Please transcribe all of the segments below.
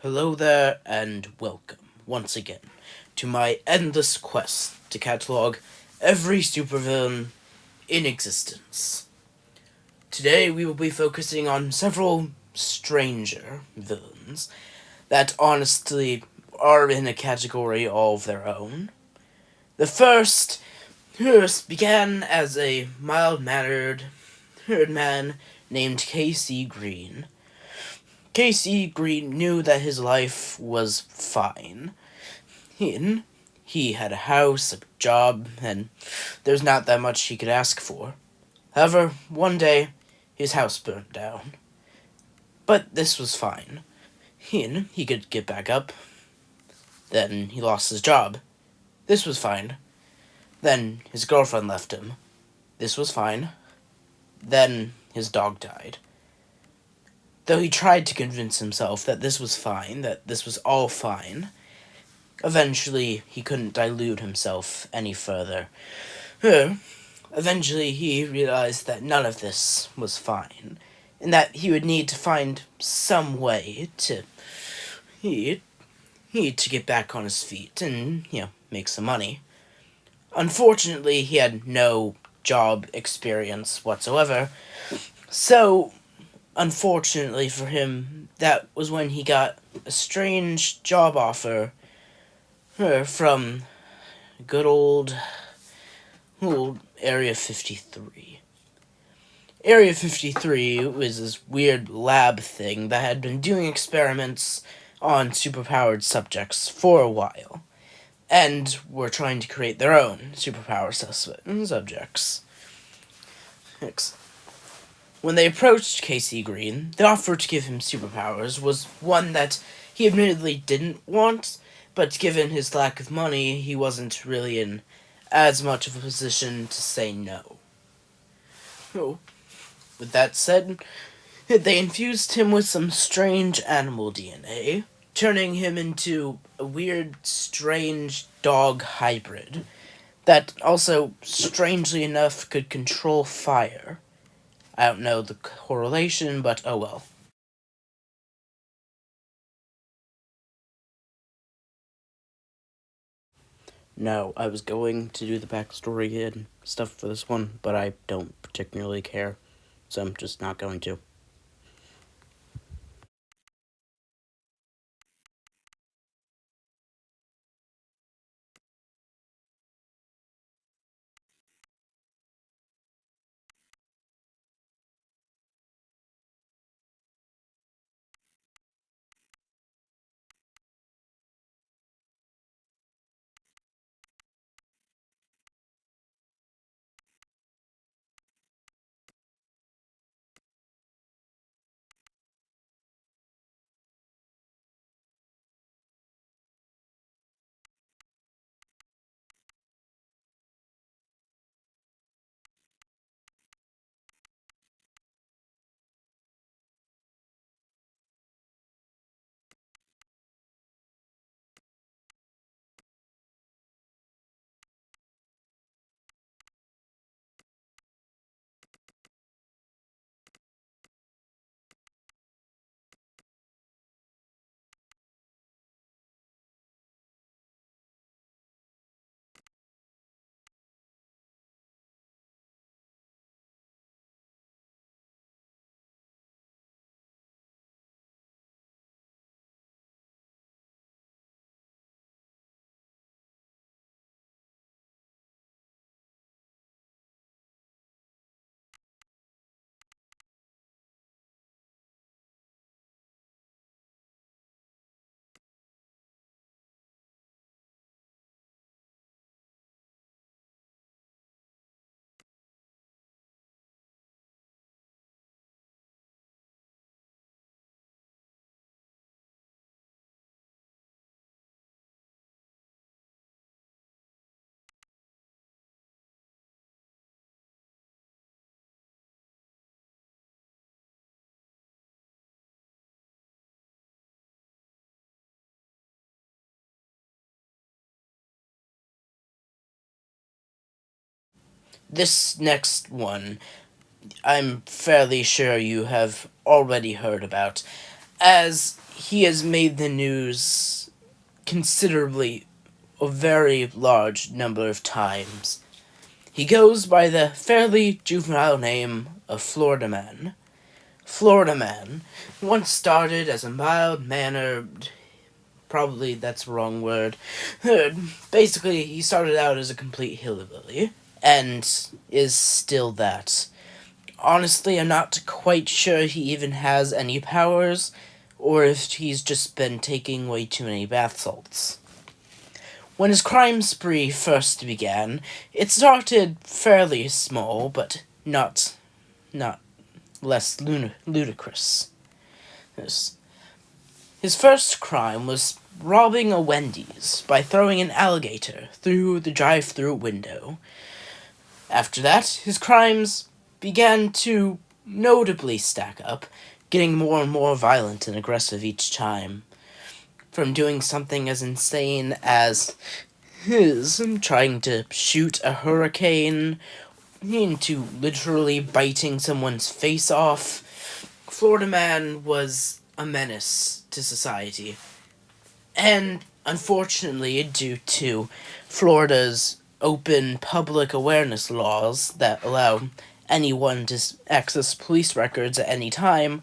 Hello there, and welcome once again to my endless quest to catalog every supervillain in existence. Today we will be focusing on several stranger villains that honestly are in a category all of their own. The first began as a mild-mannered herdman named K.C. Green. K.C. Green knew that his life was fine. He had a house, a job, and there's not that much he could ask for. However, one day, his house burned down. But this was fine. He could get back up. Then he lost his job. This was fine. Then his girlfriend left him. This was fine. Then his dog died. Though he tried to convince himself that this was fine, that this was all fine, eventually he couldn't delude himself any further. Eventually he realized that none of this was fine, and that he would need to find some way he, to get back on his feet and, make some money. Unfortunately, he had no job experience whatsoever, so unfortunately for him, that was when he got a strange job offer from good old Area 53. Area 53 was this weird lab thing that had been doing experiments on superpowered subjects for a while, and were trying to create their own superpower subjects. When they approached K.C. Green, the offer to give him superpowers was one that he admittedly didn't want, but given his lack of money, he wasn't really in as much of a position to say no. Oh, with that said, they infused him with some strange animal DNA, turning him into a weird, strange dog hybrid that also, strangely enough, could control fire. I don't know the correlation, but oh well. No, I was going to do the backstory and stuff for this one, but I don't particularly care, so I'm just not going to. This next one, I'm fairly sure you have already heard about, as he has made the news considerably, a very large number of times. He goes by the fairly juvenile name of Florida Man. Florida Man once started as a mild-mannered, probably that's the wrong word. Basically, he started out as a complete hillbilly, and is still that. Honestly, I'm not quite sure he even has any powers, or if he's just been taking way too many bath salts. When his crime spree first began, it started fairly small, but not less ludicrous. His first crime was robbing a Wendy's by throwing an alligator through the drive-thru window. After that, his crimes began to notably stack up, getting more and more violent and aggressive each time. From doing something as insane as trying to shoot a hurricane, into literally biting someone's face off, Florida Man was a menace to society. And unfortunately, due to Florida's open public awareness laws that allow anyone to access police records at any time,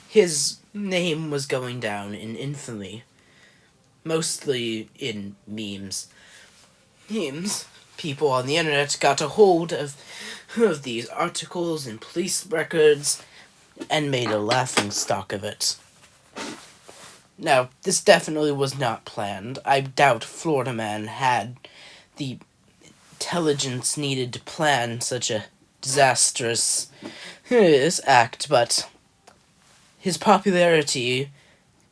his name was going down in infamy. Mostly in memes. People on the internet got a hold of these articles and police records and made a laughingstock of it. Now, this definitely was not planned. I doubt Florida Man had the intelligence needed to plan such a disastrous act, but his popularity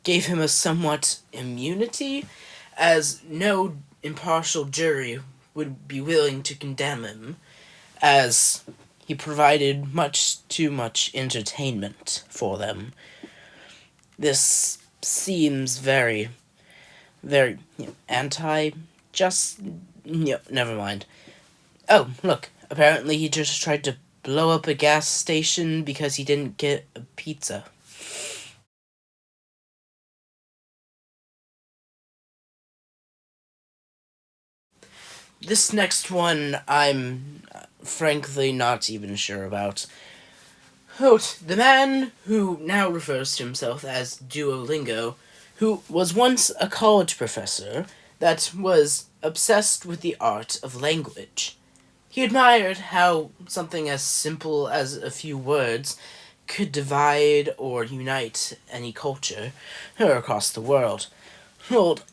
gave him a somewhat immunity, as no impartial jury would be willing to condemn him, as he provided much too much entertainment for them. This seems very, very anti-just... never mind. Oh, look, apparently he just tried to blow up a gas station because he didn't get a pizza. This next one, I'm frankly not even sure about. The man who now refers to himself as Duolingo, who was once a college professor that was obsessed with the art of language. He admired how something as simple as a few words could divide or unite any culture across the world.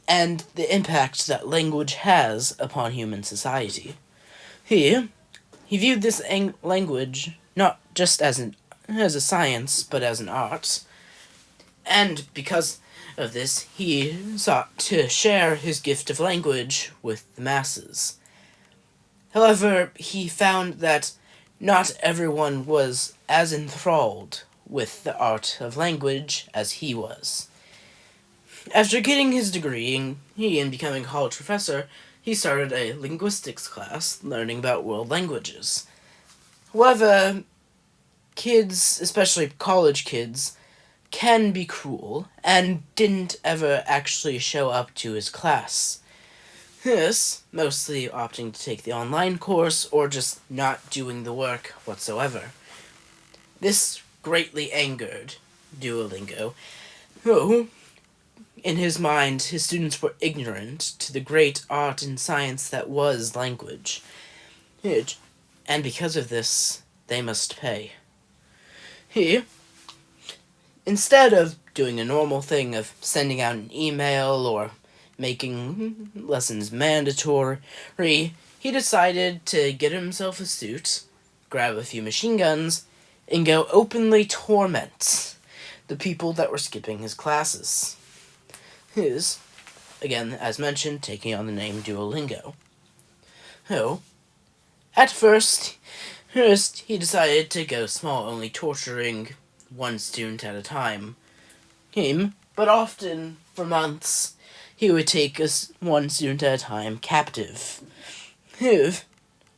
And the impact that language has upon human society. He viewed this language not just as a science, but as an art. And because of this, he sought to share his gift of language with the masses. However, he found that not everyone was as enthralled with the art of language as he was. After getting his degree and becoming a college professor, he started a linguistics class learning about world languages. However, kids, especially college kids, can be cruel and didn't ever actually show up to his class. This, mostly opting to take the online course or just not doing the work whatsoever. This greatly angered Duolingo, who, in his mind, his students were ignorant to the great art and science that was language. And because of this, they must pay. He, instead of doing a normal thing of sending out an email or making lessons mandatory, he decided to get himself a suit, grab a few machine guns, and go openly torment the people that were skipping his classes. Again, as mentioned, taking on the name Duolingo. At first, he decided to go small, only torturing one student at a time. But often, for months, he would take one student at a time captive,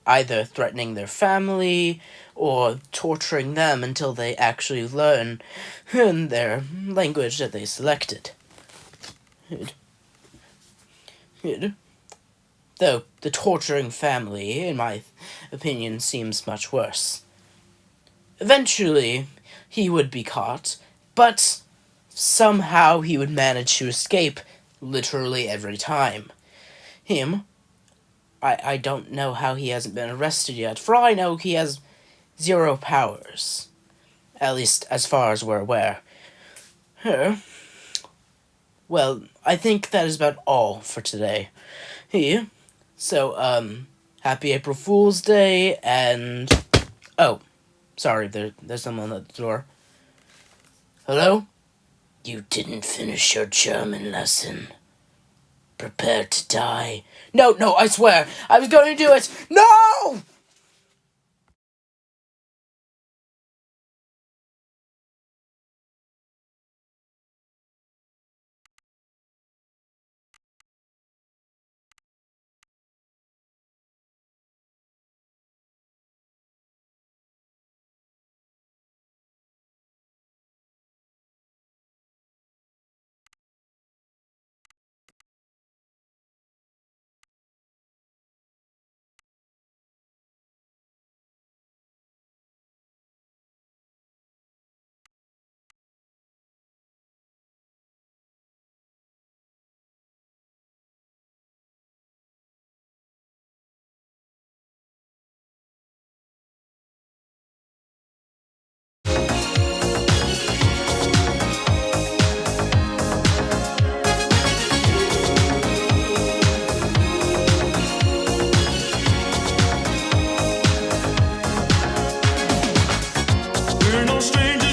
either threatening their family or torturing them until they actually learn their language that they selected. Though the torturing family, in my opinion, seems much worse. Eventually, he would be caught, but somehow he would manage to escape literally every time. I don't know how he hasn't been arrested yet. For all I know, he has 0 powers. At least as far as we're aware. Well, I think that is about all for today. So, happy April Fool's Day, and... Oh, sorry, there's someone at the door. Hello? You didn't finish your German lesson. Prepare to die. No, I swear, I was going to do it! No! We're no strangers.